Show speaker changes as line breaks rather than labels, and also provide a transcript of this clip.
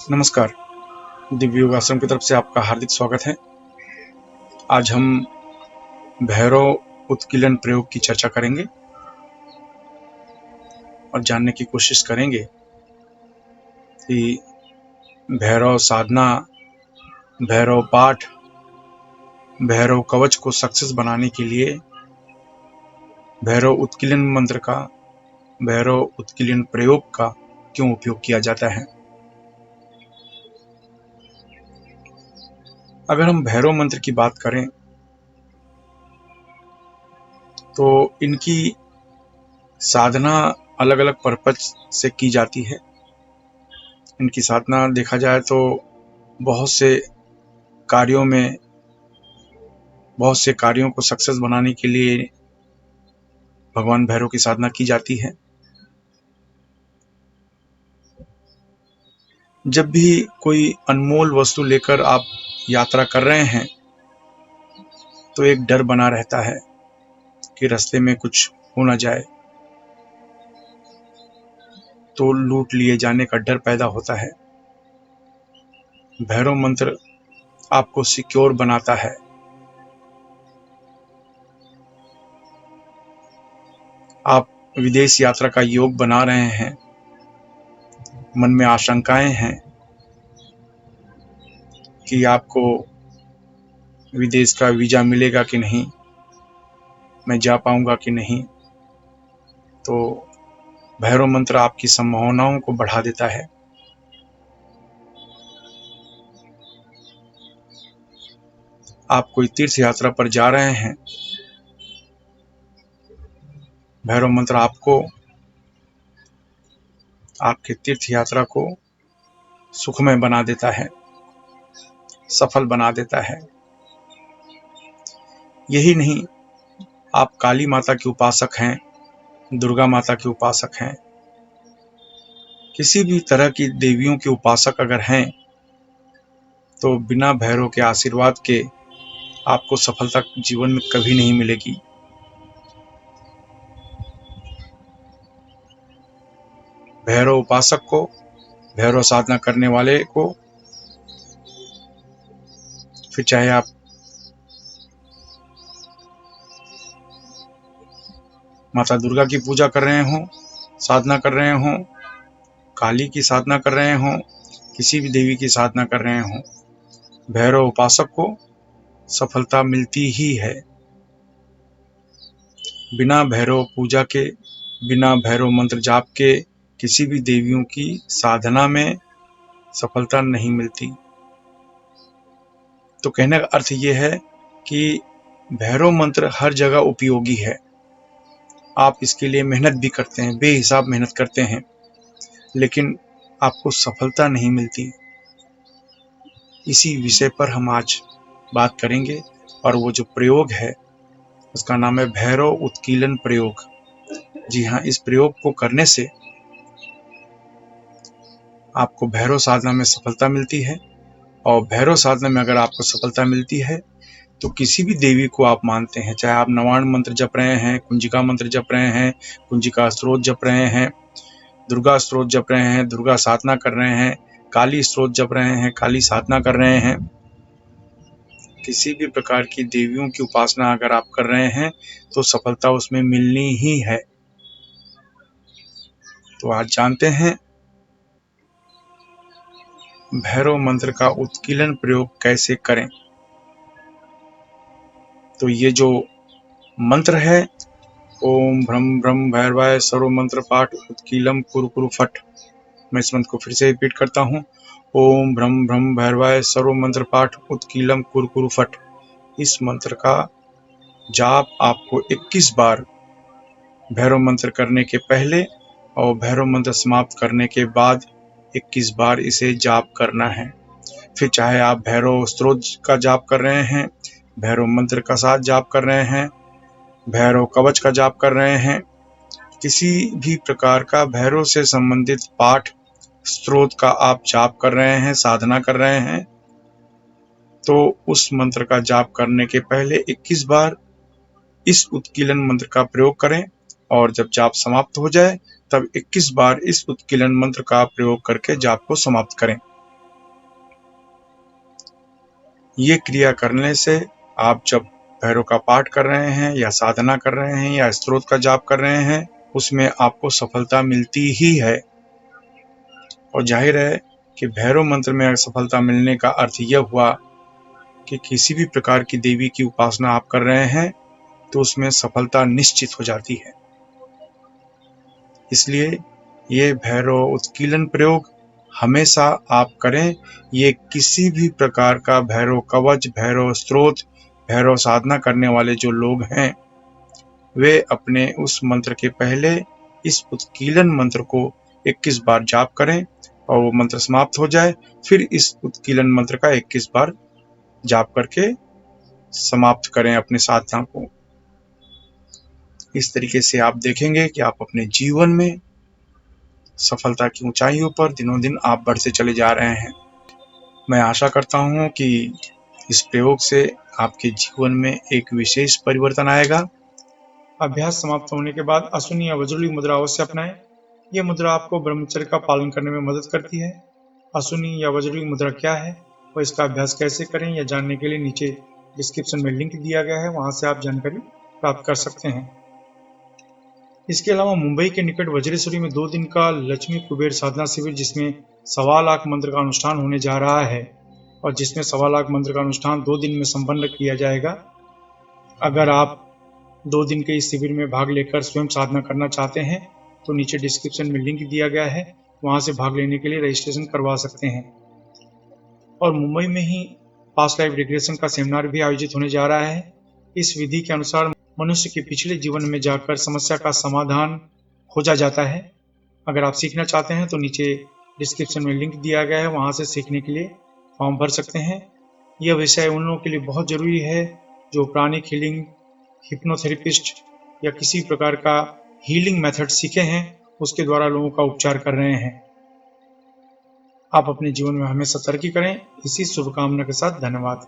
नमस्कार। दिव्य योग आश्रम की तरफ से आपका हार्दिक स्वागत है। आज हम भैरव उत्कीलन प्रयोग की चर्चा करेंगे और जानने की कोशिश करेंगे कि भैरव साधना, भैरव पाठ, भैरव कवच को सक्सेस बनाने के लिए भैरव उत्कीलन मंत्र का, भैरव उत्कीलन प्रयोग का क्यों उपयोग किया जाता है। अगर हम भैरव मंत्र की बात करें तो इनकी साधना अलग अलग पर्पज से की जाती है। इनकी साधना देखा जाए तो बहुत से कार्यों को सक्सेस बनाने के लिए भगवान भैरव की साधना की जाती है। जब भी कोई अनमोल वस्तु लेकर आप यात्रा कर रहे हैं तो एक डर बना रहता है कि रास्ते में कुछ हो ना जाए, तो लूट लिए जाने का डर पैदा होता है। भैरव मंत्र आपको सिक्योर बनाता है। आप विदेश यात्रा का योग बना रहे हैं, मन में आशंकाएं हैं कि आपको विदेश का वीजा मिलेगा कि नहीं, मैं जा पाऊंगा कि नहीं, तो भैरव मंत्र आपकी संभावनाओं को बढ़ा देता है। आप कोई तीर्थ यात्रा पर जा रहे हैं, भैरव मंत्र आपको आपके तीर्थ यात्रा को सुखमय बना देता है, सफल बना देता है। यही नहीं, आप काली माता के उपासक हैं, दुर्गा माता के उपासक हैं, किसी भी तरह की देवियों के उपासक अगर हैं तो बिना भैरव के आशीर्वाद के आपको सफलता जीवन में कभी नहीं मिलेगी। भैरव उपासक को, भैरव साधना करने वाले को, फिर चाहे आप माता दुर्गा की पूजा कर रहे हों, साधना कर रहे हों, काली की साधना कर रहे हों, किसी भी देवी की साधना कर रहे हों, भैरव उपासक को सफलता मिलती ही है। बिना भैरव पूजा के, बिना भैरव मंत्र जाप के किसी भी देवियों की साधना में सफलता नहीं मिलती। तो कहने का अर्थ ये है कि भैरव मंत्र हर जगह उपयोगी है। आप इसके लिए मेहनत भी करते हैं, बेहिसाब मेहनत करते हैं, लेकिन आपको सफलता नहीं मिलती। इसी विषय पर हम आज बात करेंगे और वो जो प्रयोग है उसका नाम है भैरव उत्कीलन प्रयोग। जी हाँ, इस प्रयोग को करने से आपको भैरव साधना में सफलता मिलती है, और भैरव साधना में अगर आपको सफलता मिलती है तो किसी भी देवी को आप मानते हैं, चाहे आप नवाण मंत्र जप रहे हैं, कुंजिका मंत्र जप रहे हैं, कुंजिका स्त्रोत जप रहे हैं, दुर्गा स्त्रोत जप रहे हैं, दुर्गा साधना कर रहे हैं, काली स्त्रोत जप रहे हैं, काली साधना कर रहे हैं, किसी भी प्रकार की देवियों की उपासना अगर आप कर रहे हैं तो सफलता उसमें मिलनी ही है। तो आज जानते हैं भैरव मंत्र का उत्कीलन प्रयोग कैसे करें। तो ये जो मंत्र है, ओम भ्रम भ्रम भैरवाय सर्व मंत्र पाठ उत्कीलम कुरु कुरु फट। मैं इस मंत्र को फिर से रिपीट करता हूँ, ओम भ्रम भ्रम भैरवाय सर्व मंत्र पाठ उत्कीलम कुरु कुरु फट। इस मंत्र का जाप आपको 21 बार भैरव मंत्र करने के पहले और भैरव मंत्र समाप्त करने के बाद 21 बार इसे जाप करना है। फिर चाहे आप भैरव स्त्रोत का जाप कर रहे हैं, भैरव मंत्र का साथ जाप कर रहे हैं, भैरव कवच का जाप कर रहे हैं, किसी भी प्रकार का भैरव से संबंधित पाठ स्त्रोत का आप जाप कर रहे हैं, साधना कर रहे हैं, तो उस मंत्र का जाप करने के पहले 21 बार इस उत्कीलन मंत्र का प्रयोग करें, और जब जाप समाप्त हो जाए तब 21 बार इस उत्कीलन मंत्र का प्रयोग करके जाप को समाप्त करें। ये क्रिया करने से आप जब भैरव का पाठ कर रहे हैं या साधना कर रहे हैं या स्तोत्र का जाप कर रहे हैं, उसमें आपको सफलता मिलती ही है। और जाहिर है कि भैरव मंत्र में सफलता मिलने का अर्थ यह हुआ कि किसी भी प्रकार की देवी की उपासना आप कर रहे हैं तो उसमें सफलता निश्चित हो जाती है। इसलिए ये भैरव उत्कीलन प्रयोग हमेशा आप करें। ये किसी भी प्रकार का भैरव कवच, भैरव स्तोत्र, भैरव साधना करने वाले जो लोग हैं, वे अपने उस मंत्र के पहले इस उत्कीलन मंत्र को 21 बार जाप करें और वो मंत्र समाप्त हो जाए, फिर इस उत्कीलन मंत्र का 21 बार जाप करके समाप्त करें अपने साधना को। इस तरीके से आप देखेंगे कि आप अपने जीवन में सफलता की ऊंचाइयों पर दिनों दिन आप बढ़ते चले जा रहे हैं। मैं आशा करता हूं कि इस प्रयोग से आपके जीवन में एक विशेष परिवर्तन आएगा। अभ्यास समाप्त होने के बाद अश्विनी या वज्रली मुद्रा अवश्य अपनाएं। यह मुद्रा आपको ब्रह्मचर्य का पालन करने में मदद करती है। अश्विनी या वज्रली मुद्रा क्या है और इसका अभ्यास कैसे करें, यह जानने के लिए नीचे डिस्क्रिप्शन में लिंक दिया गया है, वहां से आप जानकारी प्राप्त कर सकते हैं। इसके अलावा मुंबई के निकट वज्रेश्वरी में 2 दिन का लक्ष्मी कुबेर साधना शिविर, जिसमें 1.25 लाख मंत्र का अनुष्ठान होने जा रहा है और जिसमें 1.25 लाख मंत्र का अनुष्ठान 2 दिन में संपन्न किया जाएगा। अगर आप 2 दिन के इस शिविर में भाग लेकर स्वयं साधना करना चाहते हैं तो नीचे डिस्क्रिप्शन में लिंक दिया गया है, वहां से भाग लेने के लिए रजिस्ट्रेशन करवा सकते हैं। और मुंबई में ही पास्ट लाइफ रिग्रेशन का सेमिनार भी आयोजित होने जा रहा है। इस विधि के अनुसार मनुष्य के पिछले जीवन में जाकर समस्या का समाधान खोजा जाता है। अगर आप सीखना चाहते हैं तो नीचे डिस्क्रिप्शन में लिंक दिया गया है, वहां से सीखने के लिए फॉर्म भर सकते हैं। यह विषय उन लोगों के लिए बहुत जरूरी है जो प्राणिक हीलिंग, हिप्नोथेरेपिस्ट या किसी प्रकार का हीलिंग मेथड सीखे हैं, उसके द्वारा लोगों का उपचार कर रहे हैं। आप अपने जीवन में हमेशा तरक्की करें, इसी शुभकामना के साथ धन्यवाद।